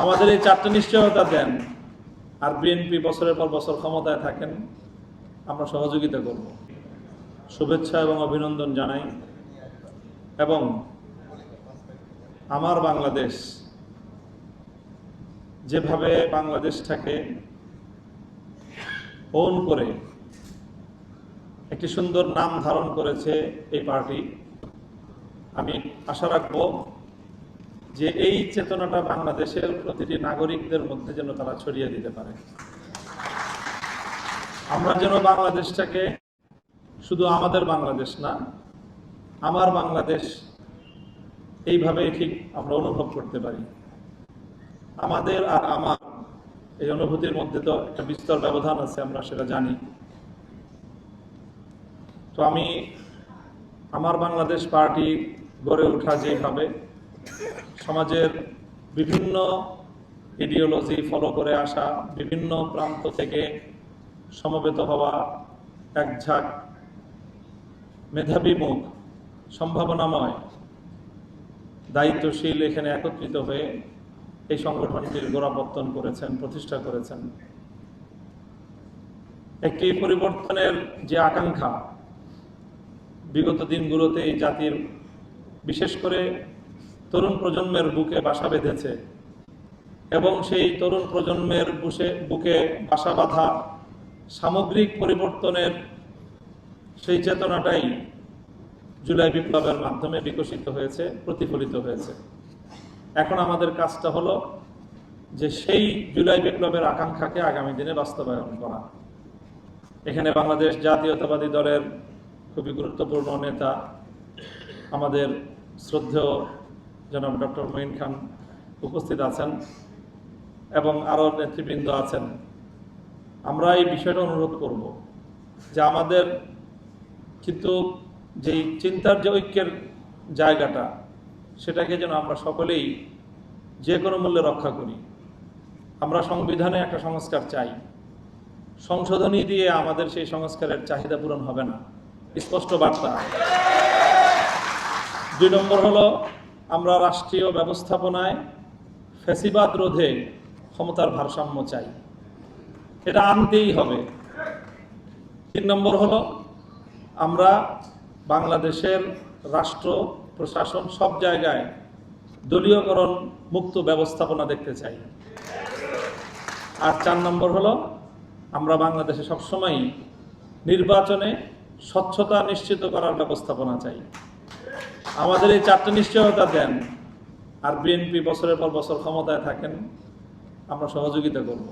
আমাদের এই চারটি নিশ্চয়তা দেন, আর বিএনপি বছরের পর বছর ক্ষমতায় থাকেন, আমরা সহযোগিতা করব। শুভেচ্ছা এবং অভিনন্দন জানাই। এবং আমার বাংলাদেশ যেভাবে বাংলাদেশটাকে ওন করে একটি সুন্দর নাম ধারণ করেছে এই পার্টি, আমি আশা রাখব যে এই চেতনাটা বাংলাদেশের প্রতিটি নাগরিকদের মধ্যে যেন তারা ছড়িয়ে দিতে পারে। আমরা যেন বাংলাদেশটাকে শুধু আমাদের বাংলাদেশ না, আমার বাংলাদেশ এইভাবে ঠিক আমরা অনুভব করতে পারি। আমাদের আর আমার এই অনুভূতির মধ্যে তো একটা বিস্তর ব্যবধান আছে, আমরা সেটা জানি। তো আমি আমার বাংলাদেশ পার্টি গড়ে ওঠা যেভাবে সমাজের বিভিন্ন ইডিওলজি ফলো করে আসা, বিভিন্ন প্রান্ত থেকে সমবেত হওয়া এক ঝাঁক মেধাবী মুখ, সম্ভাবনাময়, দায়িত্বশীল এখানে একত্রিত হয়ে এই সংগঠনটির গোড়াপত্তন করেছেন, প্রতিষ্ঠা করেছেন। একটি পরিবর্তনের যে আকাঙ্ক্ষা বিগত দিনগুলোতে এই জাতির, বিশেষ করে তরুণ প্রজন্মের বুকে বাসা বেঁধেছে, এবং সেই তরুণ প্রজন্মের বুকে বাসা বাঁধা সামগ্রিক পরিবর্তনের সেই চেতনাটাই জুলাই বিপ্লবের মাধ্যমে বিকশিত হয়েছে, প্রতিফলিত হয়েছে। এখন আমাদের কাজটা হলো যে সেই জুলাই বিপ্লবের আকাঙ্ক্ষাকে আগামী দিনে বাস্তবায়ন করা। এখানে বাংলাদেশ জাতীয়তাবাদী দলের খুবই গুরুত্বপূর্ণ নেতা আমাদের শ্রদ্ধেয় জনাব ডক্টর মঈন খান উপস্থিত আছেন এবং আরও নেতৃবৃন্দ আছেন। আমরা এই বিষয়টা অনুরোধ করব যে আমাদের কিন্তু যেই চিন্তার যে ঐক্যের জায়গাটা, সেটাকে যেন আমরা সকলেই যে কোনো মূল্যে রক্ষা করি। আমরা সংবিধানে একটা সংস্কার চাই, সংশোধনী দিয়ে আমাদের সেই সংস্কারের চাহিদা পূরণ হবে না, স্পষ্ট বার্তা। 2 নম্বর হলো আমরা রাষ্ট্রীয় ব্যবস্থাপনায় ফ্যাসিবাদ রোধে ক্ষমতার ভারসাম্য চাই, এটা আনতেই হবে। 3 নম্বর হলো আমরা বাংলাদেশের রাষ্ট্র প্রশাসন সব জায়গায় দলীয়করণ মুক্ত ব্যবস্থাপনা দেখতে চাই। আর 4 নম্বর হলো আমরা বাংলাদেশে সবসময় নির্বাচনে স্বচ্ছতা নিশ্চিত করার ব্যবস্থাপনা চাই। আমাদের এই 4টি নিশ্চয়তা দেন, আর বিএনপি বছরের পর বছর ক্ষমতায় থাকেন, আমরা সহযোগিতা করব।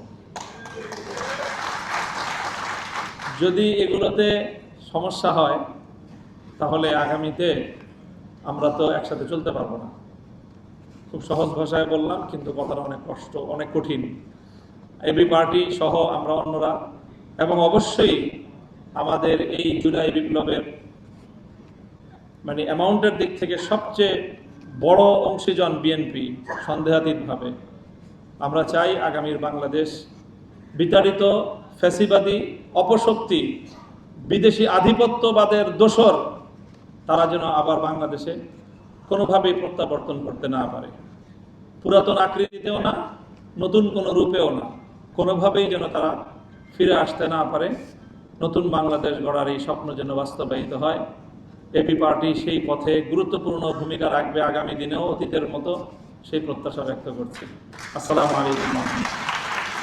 যদি এগুলোতে সমস্যা হয় তাহলে আগামীতে আমরা তো একসাথে চলতে পারবো না। খুব সহজ ভাষায় বললাম, কিন্তু কথাটা অনেক কষ্ট, অনেক কঠিন। এবি পার্টি সহ আমরা অন্যরা, এবং অবশ্যই আমাদের এই জুলাই বিপ্লবের অ্যামাউন্টের দিক থেকে সবচেয়ে বড় অংশীজন বিএনপি, সন্দেহাতীতভাবে। আমরা চাই আগামীর বাংলাদেশ বিতাড়িত ফ্যাসিবাদী অপশক্তি, বিদেশি আধিপত্যবাদের দোসর, তারা যেন আবার বাংলাদেশে কোনোভাবেই প্রত্যাবর্তন করতে না পারে। পুরাতন আকৃতিতেও না, নতুন কোনো রূপেও না, কোনোভাবেই যেন তারা ফিরে আসতে না পারে। নতুন বাংলাদেশ গড়ার এই স্বপ্ন যেন বাস্তবায়িত হয়। এবি পার্টি সেই পথে গুরুত্বপূর্ণ ভূমিকা রাখবে আগামী দিনেও, অতীতের মতো সেই প্রত্যাশা ব্যক্ত করছি। আসসালামু আলাইকুম।